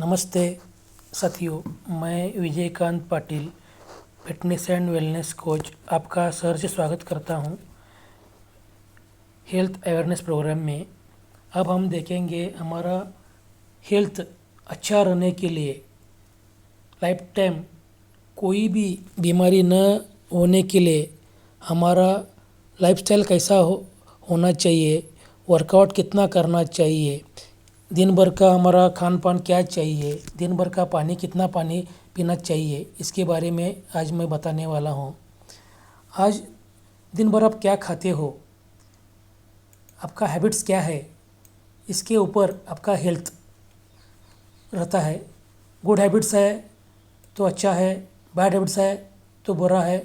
नमस्ते साथियों, मैं Vijaykant Patil, fitness and wellness coach आपका सहर्ष स्वागत करता हूं हेल्थ अवेयरनेस प्रोग्राम में। अब हम देखेंगे हमारा हेल्थ अच्छा रहने के लिए लाइफ टाइम कोई भी बीमारी न होने के लिए हमारा लाइफस्टाइल कैसा होना चाहिए, वर्कआउट कितना करना चाहिए, दिन भर का हमारा खान पान क्या चाहिए, दिन भर का कितना पानी पीना चाहिए, इसके बारे में आज मैं बताने वाला हूँ। आज दिन भर आप क्या खाते हो, आपका हैबिट्स क्या है, इसके ऊपर आपका हेल्थ रहता है। गुड हैबिट्स है तो अच्छा है, बैड हैबिट्स है तो बुरा है,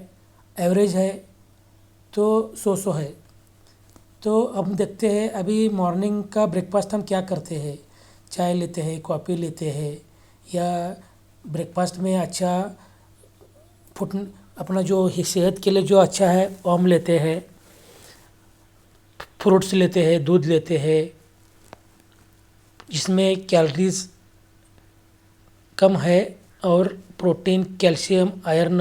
एवरेज है तो सो है। तो अब देखते हैं, अभी मॉर्निंग का ब्रेकफास्ट हम क्या करते हैं। चाय लेते हैं, कॉफ़ी लेते हैं, या ब्रेकफास्ट में अच्छा फुट अपना जो सेहत के लिए जो अच्छा है वो हम लेते हैं। फ्रूट्स लेते हैं, दूध लेते हैं जिसमें कैलोरीज कम है और प्रोटीन, कैल्शियम, आयरन,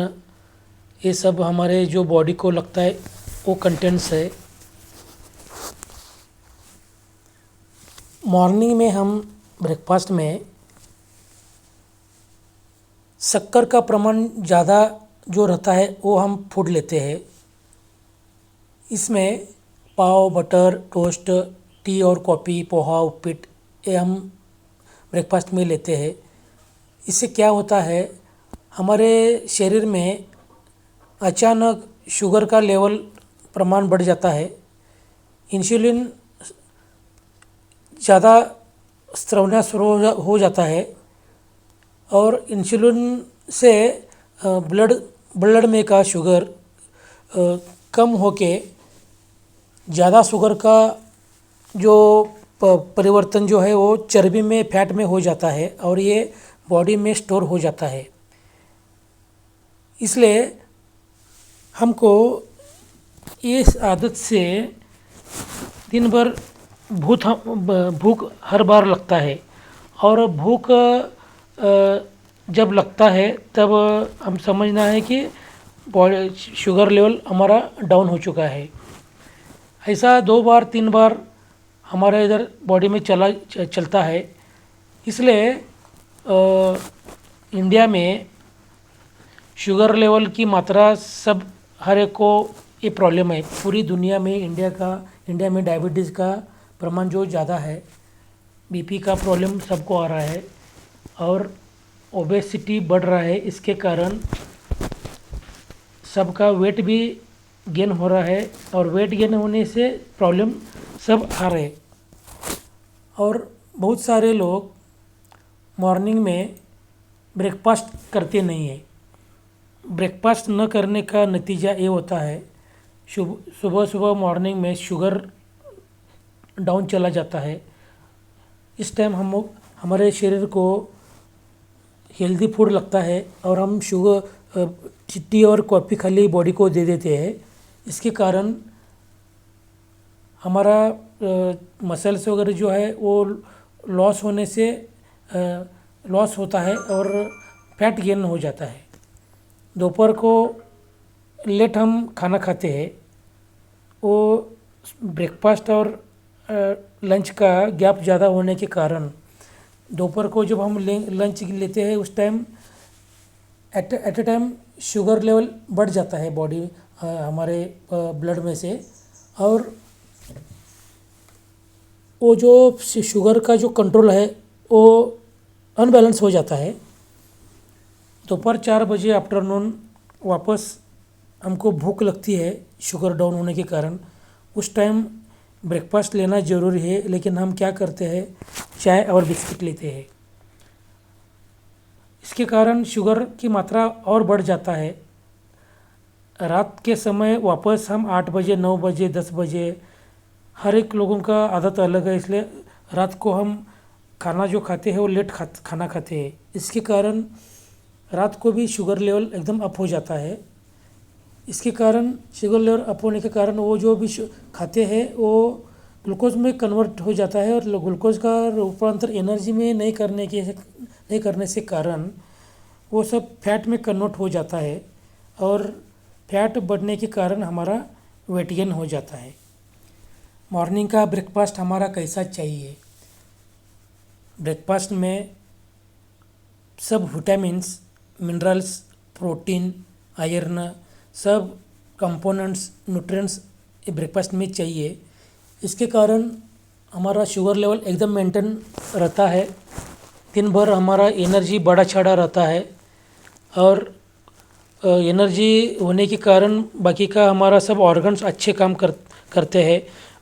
ये सब हमारे जो बॉडी को लगता है वो कंटेंट्स है। मॉर्निंग में हम ब्रेकफास्ट में शक्कर का प्रमाण ज़्यादा जो रहता है वो हम फूड लेते हैं। इसमें पाव, बटर, टोस्ट, टी और कॉफ़ी, पोहा, उपीट, ये हम ब्रेकफास्ट में लेते हैं। इससे क्या होता है, हमारे शरीर में अचानक शुगर का लेवल प्रमाण बढ़ जाता है, इंसुलिन ज़्यादा स्रावना शुरू हो जाता है और इंसुलिन से ब्लड में का शुगर कम होके ज़्यादा शुगर का जो परिवर्तन जो है वो चर्बी में, फैट में हो जाता है और ये बॉडी में स्टोर हो जाता है। इसलिए हमको इस आदत से दिन भर भूख हर बार लगता है और भूख जब लगता है तब हम समझना है कि बॉडी शुगर लेवल हमारा डाउन हो चुका है। ऐसा 2 बार 3 बार हमारे इधर बॉडी में चलता है। इसलिए इंडिया में शुगर लेवल की मात्रा सब हर एक को ये प्रॉब्लम है। पूरी दुनिया में इंडिया में डायबिटीज़ का प्रमाण जो ज़्यादा है, बीपी का प्रॉब्लम सबको आ रहा है और ओबेसिटी बढ़ रहा है। इसके कारण सबका वेट भी गेन हो रहा है और वेट गेन होने से प्रॉब्लम सब आ रहे। और बहुत सारे लोग मॉर्निंग में ब्रेकफास्ट करते नहीं है। ब्रेकफास्ट न करने का नतीजा ये होता है, सुबह मॉर्निंग में शुगर डाउन चला जाता है। इस टाइम हमारे शरीर को हेल्दी फूड लगता है और हम शुगर, टी और कॉफ़ी खाली बॉडी को दे देते हैं। इसके कारण हमारा मसल्स वगैरह जो है वो लॉस होता है और फैट गेन हो जाता है। दोपहर को लेट हम खाना खाते हैं, वो ब्रेकफास्ट और लंच का गैप ज़्यादा होने के कारण दोपहर को जब हम लंच लेते हैं उस time at a time sugar level बढ़ जाता है बॉडी हमारे ब्लड में से, और वो जो शुगर का जो कंट्रोल है वो अनबैलेंस हो जाता है। दोपहर 4 बजे आफ्टरनून वापस हमको भूख लगती है शुगर डाउन होने के कारण। उस टाइम ब्रेकफास्ट लेना ज़रूरी है, लेकिन हम क्या करते हैं, चाय और बिस्किट लेते हैं। इसके कारण शुगर की मात्रा और बढ़ जाता है। रात के समय वापस हम 8 बजे, 9 बजे, 10 बजे, हर एक लोगों का आदत अलग है, इसलिए रात को हम खाना जो खाते हैं वो लेट खाना खाते हैं। इसके कारण रात को भी शुगर लेवल एकदम अप हो जाता है। इसके कारण शुगर लेवल अप होने के कारण वो जो भी खाते हैं वो ग्लूकोज में कन्वर्ट हो जाता है और ग्लूकोज का रूपांतर एनर्जी में नहीं नहीं करने से कारण वो सब फैट में कन्वर्ट हो जाता है और फैट बढ़ने के कारण हमारा वेट गेन हो जाता है। मॉर्निंग का ब्रेकफास्ट हमारा कैसा चाहिए? ब्रेकफास्ट में सब विटामिन्स, मिनरल्स, प्रोटीन, आयरन, सब कंपोनेंट्स, न्यूट्रिएंट्स ब्रेकफास्ट में चाहिए। इसके कारण हमारा शुगर लेवल एकदम मेंटेन रहता है, दिन भर हमारा एनर्जी बड़ा छड़ा रहता है और एनर्जी होने के कारण बाकी का हमारा सब ऑर्गन्स अच्छे काम करते हैं,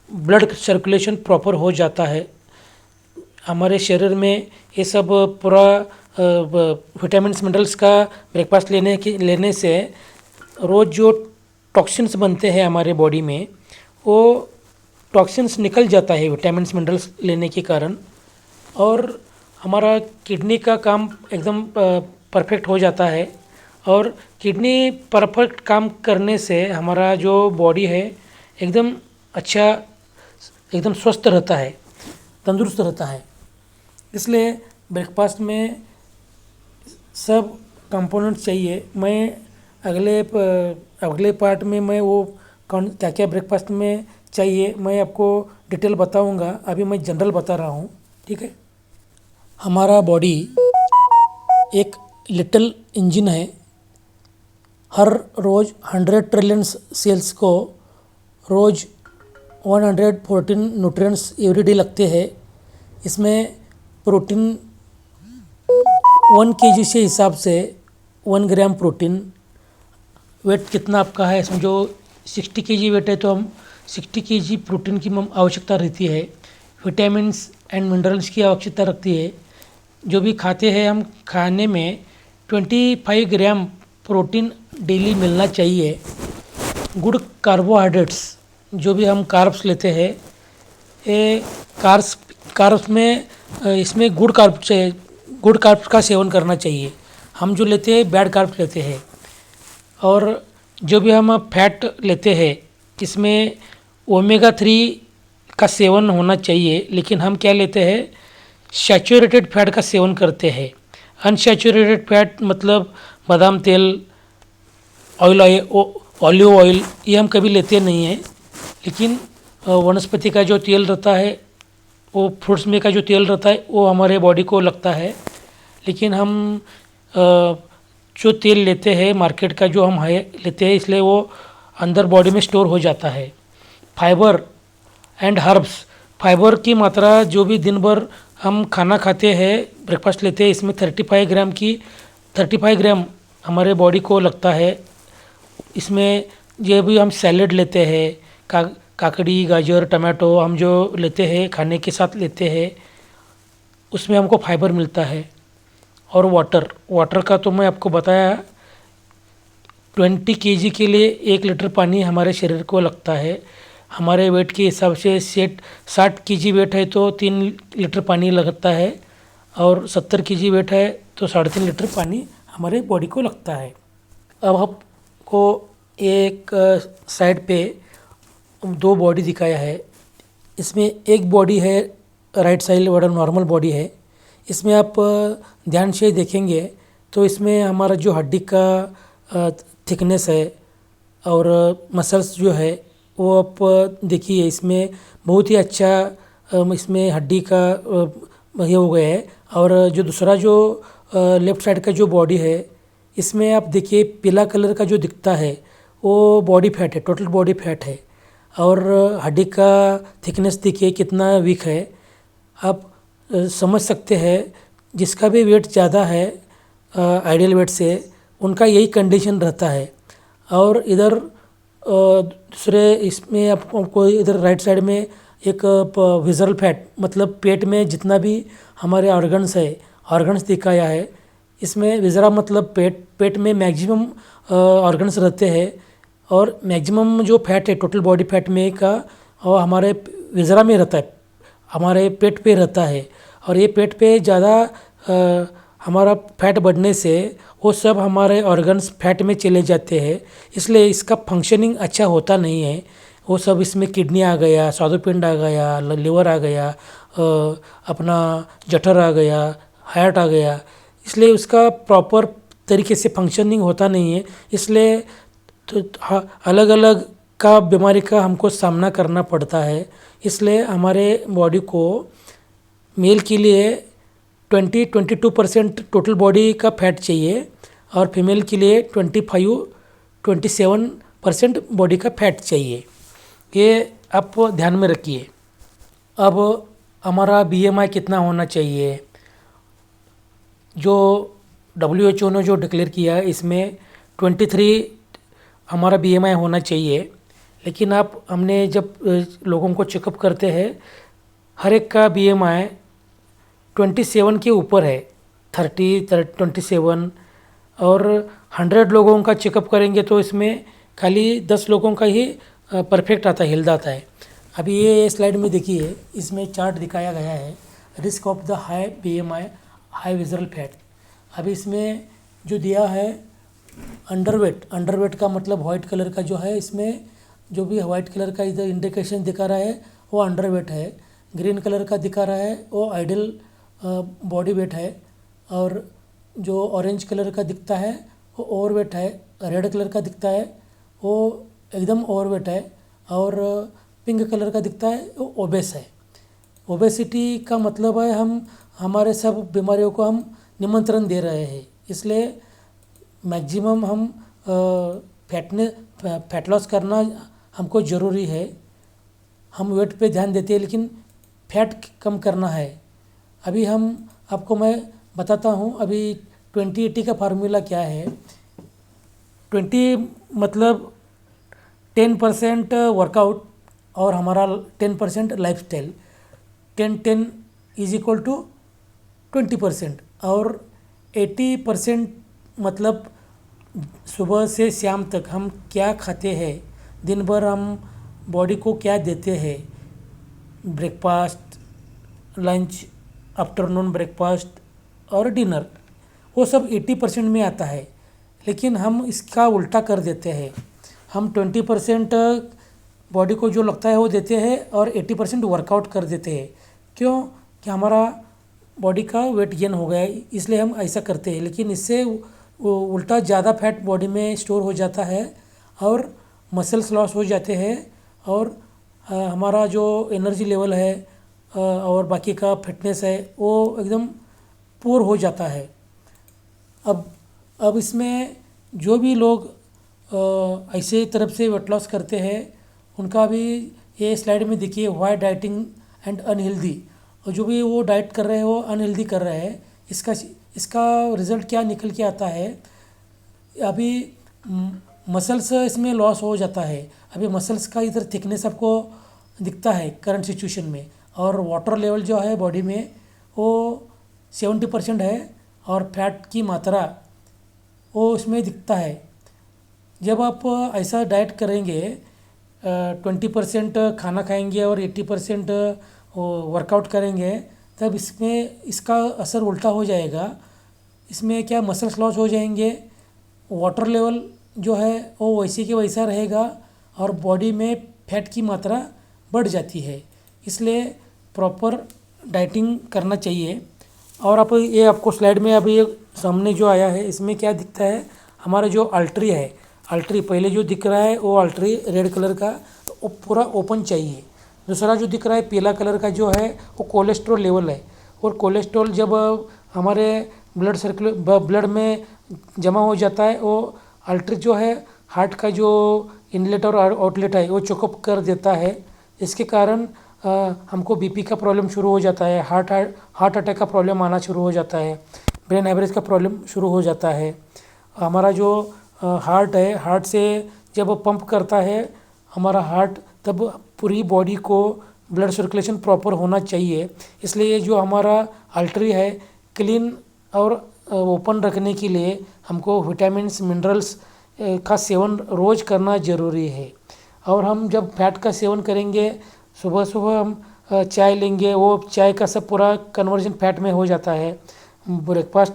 ब्लड सर्कुलेशन प्रॉपर हो जाता है। हमारे शरीर में ये सब पूरा विटामिन्स मिनरल्स का ब्रेकफास्ट लेने से रोज़ जो टॉक्सिन्स बनते हैं हमारे बॉडी में, वो टॉक्सिन्स निकल जाता है विटामिन्स मिनरल्स लेने के कारण, और हमारा किडनी का काम एकदम परफेक्ट हो जाता है। और किडनी परफेक्ट काम करने से हमारा जो बॉडी है एकदम अच्छा, एकदम स्वस्थ रहता है, तंदुरुस्त रहता है। इसलिए ब्रेकफास्ट में सब कंपोनेंट चाहिए। मैं अगले पार्ट में मैं वो कौन क्या क्या ब्रेकफास्ट में चाहिए मैं आपको डिटेल बताऊंगा। अभी मैं जनरल बता रहा हूँ, ठीक है। हमारा बॉडी एक लिटिल इंजन है। हर रोज़ 100 ट्रिलियन सेल्स को रोज़ 114 न्यूट्रिएंट्स एवरी डे लगते हैं। इसमें प्रोटीन 1 केजी से हिसाब से 1 ग्राम प्रोटीन। वेट कितना आपका है, समझो 60 केजी वेट है तो हम 60 केजी प्रोटीन की आवश्यकता रहती है। विटामिन्स एंड मिनरल्स की आवश्यकता रखती है। जो भी खाते हैं हम, खाने में 25 ग्राम प्रोटीन डेली मिलना चाहिए। गुड कार्बोहाइड्रेट्स, जो भी हम कार्ब्स लेते हैं, ये कार्ब्स में इसमें गुड कार्ब्स का सेवन करना चाहिए। हम जो लेते हैं बैड कार्ब्स लेते हैं। और जो भी हम फैट लेते हैं, इसमें ओमेगा 3 का सेवन होना चाहिए, लेकिन हम क्या लेते हैं, सैचुरेटेड फैट का सेवन करते हैं। अनसैचुरेटेड फैट मतलब बादाम तेल, ऑलिव ऑयल, ये हम कभी लेते नहीं हैं। लेकिन वनस्पति का जो तेल रहता है, वो फ्रूट्स में का जो तेल रहता है, वो हमारे बॉडी को लगता है। लेकिन हम जो तेल लेते हैं मार्केट का, जो हम लेते हैं, इसलिए वो अंदर बॉडी में स्टोर हो जाता है। फाइबर एंड हर्ब्स, फाइबर की मात्रा जो भी दिन भर हम खाना खाते हैं, ब्रेकफास्ट लेते हैं, इसमें 35 ग्राम हमारे बॉडी को लगता है। इसमें ये भी हम सैलेड लेते हैं, काकड़ी, गाजर, टमाटो हम जो लेते हैं खाने के साथ लेते हैं, उसमें हमको फाइबर मिलता है। और वाटर का तो मैं आपको बताया, 20 केजी के लिए 1 लीटर पानी हमारे शरीर को लगता है। हमारे वेट के हिसाब से 60 केजी वेट है तो 3 लीटर पानी लगता है, और 70 केजी वेट है तो 3.5 लीटर पानी हमारे बॉडी को लगता है। अब आपको एक साइड पे 2 बॉडी दिखाया है। इसमें एक बॉडी है राइट साइड वाला नॉर्मल बॉडी है। इसमें आप ध्यान से देखेंगे तो इसमें हमारा जो हड्डी का थिकनेस है और मसल्स जो है, वो आप देखिए, इसमें बहुत ही अच्छा इसमें हड्डी का ये हो गया है। और जो दूसरा जो लेफ़्ट साइड का जो बॉडी है, इसमें आप देखिए पीला कलर का जो दिखता है, वो बॉडी फैट है, टोटल बॉडी फैट है। और हड्डी का थिकनेस देखिए कितना वीक है। आप समझ सकते हैं, जिसका भी वेट ज़्यादा है आइडियल वेट से, उनका यही कंडीशन रहता है। और इधर दूसरे इसमें आपको इधर राइट साइड में एक विज़रल फैट, मतलब पेट में जितना भी हमारे ऑर्गन्स दिखाया है। इसमें विज़रा मतलब पेट में मैक्सिमम ऑर्गन्स रहते हैं, और मैक्सिमम जो फैट है टोटल बॉडी फैट में का, और हमारे विज़रा में रहता है, हमारे पेट पे रहता है। और ये पेट पे ज़्यादा हमारा फैट बढ़ने से वो सब हमारे ऑर्गन्स फैट में चले जाते हैं, इसलिए इसका फंक्शनिंग अच्छा होता नहीं है। वो सब इसमें किडनी आ गया, स्वादुपिंड आ गया, लिवर आ गया, अपना जठर आ गया, हार्ट आ गया, इसलिए उसका प्रॉपर तरीके से फंक्शनिंग होता नहीं है। इसलिए तो अलग अलग का बीमारी का हमको सामना करना पड़ता है। इसलिए हमारे बॉडी को मेल के लिए 22% टोटल बॉडी का फैट चाहिए और फीमेल के लिए 27% बॉडी का फैट चाहिए। ये आप ध्यान में रखिए। अब हमारा BMI कितना होना चाहिए, जो WHO ने जो डिक्लेयर किया है इसमें 23 हमारा BMI होना चाहिए। लेकिन हमने जब लोगों को चेकअप करते हैं, हर एक का BMI 27 के ऊपर है, 27। और 100 लोगों का चेकअप करेंगे तो इसमें खाली 10 लोगों का ही परफेक्ट आता है, हिल जाता है। अभी ये स्लाइड में देखिए, इसमें चार्ट दिखाया गया है, risk of the high BMI, high visceral fat. अभी इसमें जो दिया है अंडरवेट का मतलब वाइट कलर का जो है, इसमें जो भी वाइट कलर का इधर इंडिकेशन दिखा रहा है वो अंडरवेट है। ग्रीन कलर का दिखा रहा है वो आइडल बॉडी वेट है। और जो ऑरेंज कलर का दिखता है वो ओवरवेट है। रेड कलर का दिखता है वो एकदम ओवरवेट है। और पिंक कलर का दिखता है वो ओबेस है। ओबेसिटी का मतलब है हमारे सब बीमारियों को हम निमंत्रण दे रहे हैं। इसलिए मैक्सिमम हम फैट लॉस करना हमको ज़रूरी है। हम वेट पे ध्यान देते हैं लेकिन फैट कम करना है। अभी आपको मैं बताता हूँ अभी 20-80 का फार्मूला क्या है। 20 मतलब 10% वर्कआउट और हमारा 10% लाइफस्टाइल। 10-10 is equal to 20%। और 80% मतलब सुबह से शाम तक हम क्या खाते हैं, दिन भर हम बॉडी को क्या देते हैं, ब्रेकफास्ट, लंच, आफ्टरनून ब्रेकफास्ट और डिनर, वो सब 80% में आता है। लेकिन हम इसका उल्टा कर देते हैं। हम 20% बॉडी को जो लगता है वो देते हैं और 80% वर्कआउट कर देते हैं। क्यों? कि हमारा बॉडी का वेट गेन हो गया है, इसलिए हम ऐसा करते हैं। लेकिन इससे वो उल्टा ज़्यादा फैट बॉडी में स्टोर हो जाता है और मसल्स लॉस हो जाते हैं और हमारा जो एनर्जी लेवल है और बाकी का फिटनेस है वो एकदम पुअर हो जाता है। अब इसमें जो भी लोग ऐसे तरफ से वेट लॉस करते हैं उनका भी ये स्लाइड में देखिए, वाई डाइटिंग एंड अनहेल्दी। और जो भी वो डाइट कर रहे हैं वो अनहेल्दी कर रहे हैं। इसका रिज़ल्ट क्या निकल के आता है, अभी मसल्स इसमें लॉस हो जाता है। अभी मसल्स का इधर थिकनेस आपको दिखता है करंट सिचुएशन में। और वाटर लेवल जो है बॉडी में वो 70% है और फैट की मात्रा वो उसमें दिखता है। जब आप ऐसा डाइट करेंगे, 20% खाना खाएंगे और 80% वर्कआउट करेंगे, तब इसका असर उल्टा हो जाएगा। इसमें क्या मसल्स लॉस हो जाएंगे, वाटर लेवल जो है वो वैसे के वैसा रहेगा और बॉडी में फैट की मात्रा बढ़ जाती है। इसलिए प्रॉपर डाइटिंग करना चाहिए। और ये आपको स्लाइड में अभी सामने जो आया है इसमें क्या दिखता है, हमारा जो आल्ट्री है, आल्ट्री पहले जो दिख रहा है वो आल्ट्री रेड कलर का, तो वो पूरा ओपन चाहिए। दूसरा जो दिख रहा है पीला कलर का जो है वो कोलेस्ट्रॉल लेवल है। और कोलेस्ट्रॉल जब हमारे ब्लड में जमा हो जाता है, वो आल्ट्री जो है हार्ट का जो इनलेट और आउटलेट है वो चोकअप कर देता है। इसके कारण हमको बीपी का प्रॉब्लम शुरू हो जाता है, हार्ट अटैक का प्रॉब्लम आना शुरू हो जाता है, ब्रेन हैमरेज का प्रॉब्लम शुरू हो जाता है। हमारा जो हार्ट है, हार्ट से जब पंप करता है हमारा हार्ट, तब पूरी बॉडी को ब्लड सर्कुलेशन प्रॉपर होना चाहिए। इसलिए ये जो हमारा आल्ट्री है क्लीन और ओपन रखने के लिए हमको विटामिन्स मिनरल्स का सेवन रोज़ करना ज़रूरी है। और हम जब फैट का सेवन करेंगे, सुबह सुबह हम चाय लेंगे, वो चाय का सब पूरा कन्वर्जन फैट में हो जाता है। ब्रेकफास्ट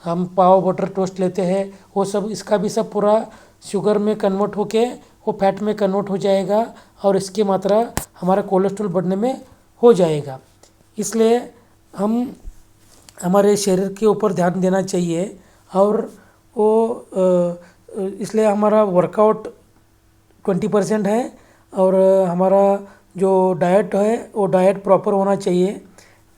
हम पाव बटर टोस्ट लेते हैं, वो सब इसका भी सब पूरा शुगर में कन्वर्ट होके वो फैट में कन्वर्ट हो जाएगा और इसकी मात्रा हमारा कोलेस्ट्रॉल बढ़ने में हो जाएगा। इसलिए हम हमारे शरीर के ऊपर ध्यान देना चाहिए। और वो इसलिए हमारा वर्कआउट 20% है, और हमारा जो डाइट है वो डाइट प्रॉपर होना चाहिए।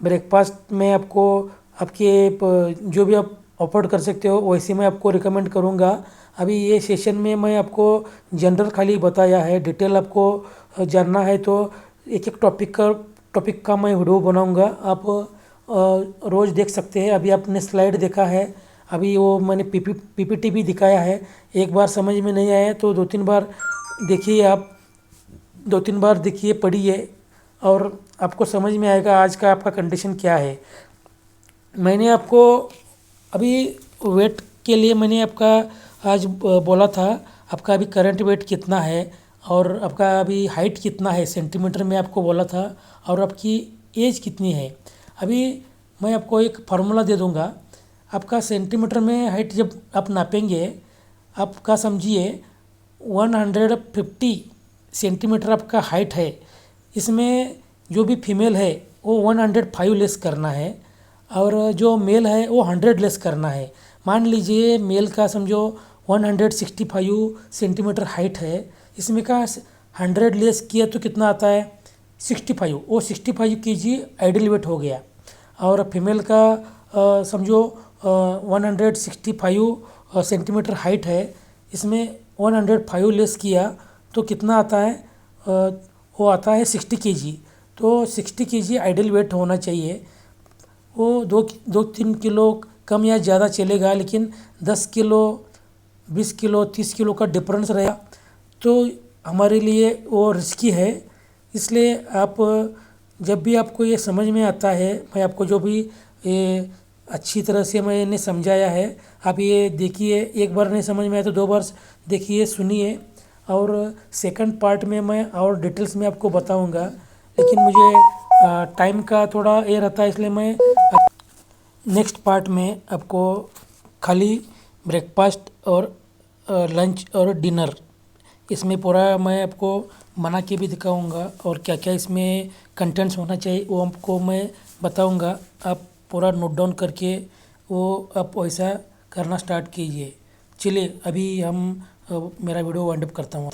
ब्रेकफास्ट में आपको जो भी आप अफोर्ड कर सकते हो वैसे मैं आपको रिकमेंड करूँगा। अभी ये सेशन में मैं आपको जनरल खाली बताया है, डिटेल आपको जानना है तो एक एक टॉपिक का मैं वीडियो बनाऊँगा, आप रोज़ देख सकते हैं। अभी आपने स्लाइड देखा है, अभी वो मैंने पीपीटी भी दिखाया है। एक बार समझ में नहीं आया तो 2-3 बार देखिए, आप 2-3 बार देखिए, पढ़िए, और आपको समझ में आएगा आज का आपका कंडीशन क्या है। मैंने आपको अभी वेट के लिए मैंने आपका आज बोला था, आपका अभी करंट वेट कितना है और आपका अभी हाइट कितना है सेंटीमीटर में आपको बोला था, और आपकी एज कितनी है। अभी मैं आपको एक फार्मूला दे दूंगा। आपका सेंटीमीटर में हाइट जब आप नापेंगे, आपका समझिए 150 सेंटीमीटर आपका हाइट है, इसमें जो भी फीमेल है वो 105 लेस करना है, और जो मेल है वो 100 लेस करना है। मान लीजिए मेल का समझो 165 सेंटीमीटर हाइट है, इसमें का 100 लेस किया तो कितना आता है 65, वो 65 kg आइडियल वेट हो गया। और फीमेल का समझो 165 सेंटीमीटर हाइट है, इसमें 105 लेस किया तो कितना आता है, वो आता है 60 kg। तो 60 kg आइडियल वेट होना चाहिए। वो 2-3 किलो कम या ज़्यादा चलेगा, लेकिन 10 किलो 20 किलो 30 किलो का डिफरेंस रहेगा तो हमारे लिए वो रिस्की है। इसलिए आप जब भी आपको ये समझ में आता है, मैं आपको जो भी ये अच्छी तरह से मैंने समझाया है, आप ये देखिए। एक बार नहीं समझ में आया तो 2 बार देखिए, सुनिए, और सेकंड पार्ट में मैं और डिटेल्स में आपको बताऊंगा। लेकिन मुझे टाइम का थोड़ा ये रहता है, इसलिए मैं नेक्स्ट पार्ट में आपको खाली ब्रेकफास्ट और लंच और डिनर, इसमें पूरा मैं आपको बना के भी दिखाऊंगा, और क्या क्या इसमें कंटेंट्स होना चाहिए वो आपको मैं बताऊंगा। आप पूरा नोट डाउन करके वो आप वैसा करना स्टार्ट कीजिए। चलिए अभी हम मेरा वीडियो वाइंड अप करता हूँ।